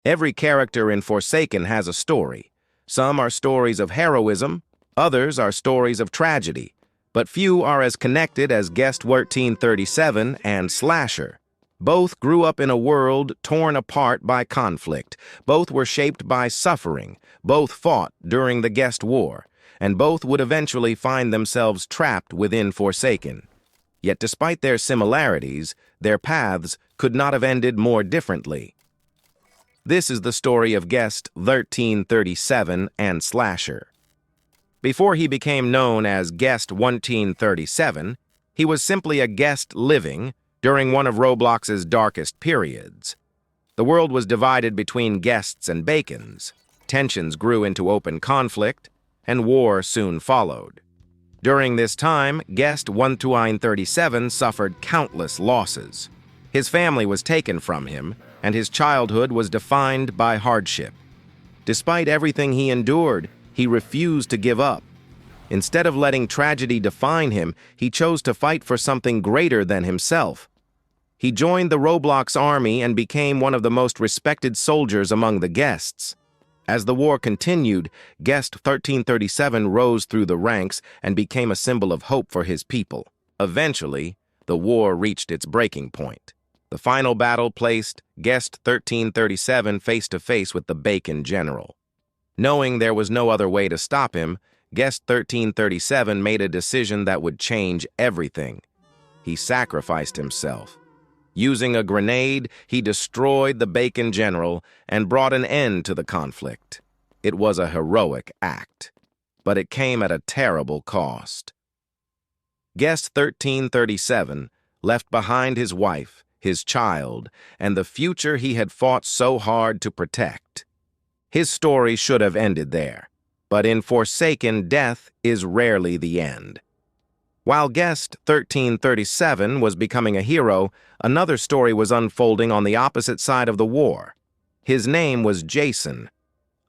Every character in Forsaken has a story. Some are stories of heroism, others are stories of tragedy, but few are as connected as Guest 1337 and Slasher. Both grew up in a world torn apart by conflict. Both were shaped by suffering. Both fought during the Guest War, and both would eventually find themselves trapped within Forsaken. Yet despite their similarities, their paths could not have ended more differently. This is the story of Guest 1337 and Slasher. Before he became known as Guest 1337, he was simply a guest living during one of Roblox's darkest periods. The world was divided between guests and bacons. Tensions grew into open conflict, and war soon followed. During this time, Guest 1337 suffered countless losses. His family was taken from him, and his childhood was defined by hardship. Despite everything he endured, he refused to give up. Instead of letting tragedy define him, he chose to fight for something greater than himself. He joined the Roblox army and became one of the most respected soldiers among the guests. As the war continued, Guest 1337 rose through the ranks and became a symbol of hope for his people. Eventually, the war reached its breaking point. The final battle placed Guest 1337 face-to-face with the Bacon General. Knowing there was no other way to stop him, Guest 1337 made a decision that would change everything. He sacrificed himself. Using a grenade, he destroyed the Bacon General and brought an end to the conflict. It was a heroic act, but it came at a terrible cost. Guest 1337 left behind his wife, his child, and the future he had fought so hard to protect. His story should have ended there, but in Forsaken, death is rarely the end. While Guest 1337 was becoming a hero, another story was unfolding on the opposite side of the war. His name was Jason.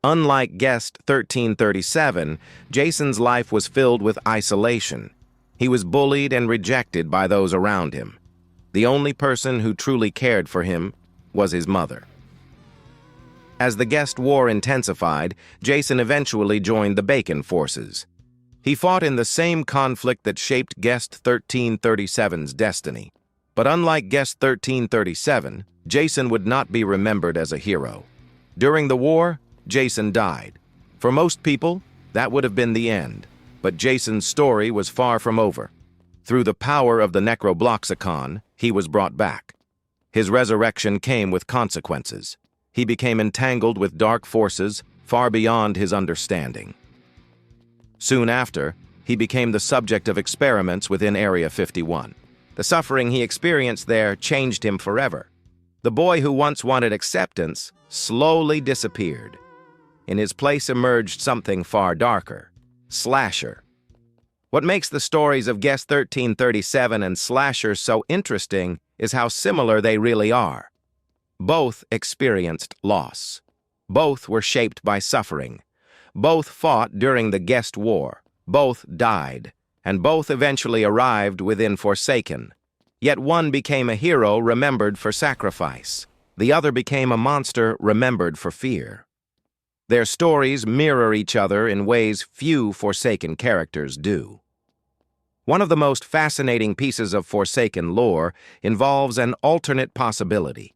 Unlike Guest 1337, Jason's life was filled with isolation. He was bullied and rejected by those around him. The only person who truly cared for him was his mother. As the Guest War intensified, Jason eventually joined the Bacon forces. He fought in the same conflict that shaped Guest 1337's destiny. But unlike Guest 1337, Jason would not be remembered as a hero. During the war, Jason died. For most people, that would have been the end. But Jason's story was far from over. Through the power of the Necrobloxicon, he was brought back. His resurrection came with consequences. He became entangled with dark forces far beyond his understanding. Soon after, he became the subject of experiments within Area 51. The suffering he experienced there changed him forever. The boy who once wanted acceptance slowly disappeared. In his place emerged something far darker: Slasher. What makes the stories of Guest 1337 and Slasher so interesting is how similar they really are. Both experienced loss. Both were shaped by suffering. Both fought during the Guest War. Both died, and both eventually arrived within Forsaken. Yet one became a hero remembered for sacrifice. The other became a monster remembered for fear. Their stories mirror each other in ways few Forsaken characters do. One of the most fascinating pieces of Forsaken lore involves an alternate possibility.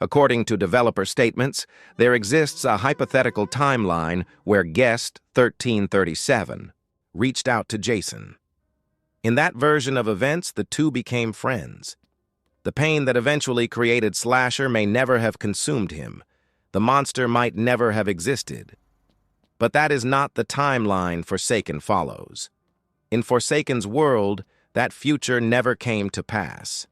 According to developer statements, there exists a hypothetical timeline where Guest 1337 reached out to Jason. In that version of events, the two became friends. The pain that eventually created Slasher may never have consumed him. The monster might never have existed. But that is not the timeline Forsaken follows. In Forsaken's world, that future never came to pass.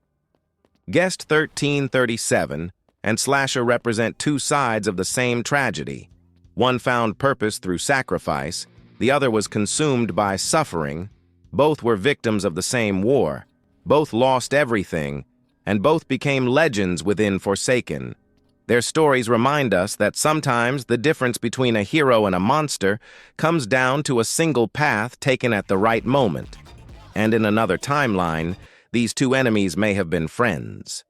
Guest 1337 and Slasher represent two sides of the same tragedy. One found purpose through sacrifice, the other was consumed by suffering. Both were victims of the same war. Both lost everything, and both became legends within Forsaken. Their stories remind us that sometimes the difference between a hero and a monster comes down to a single path taken at the right moment. And in another timeline, these two enemies may have been friends.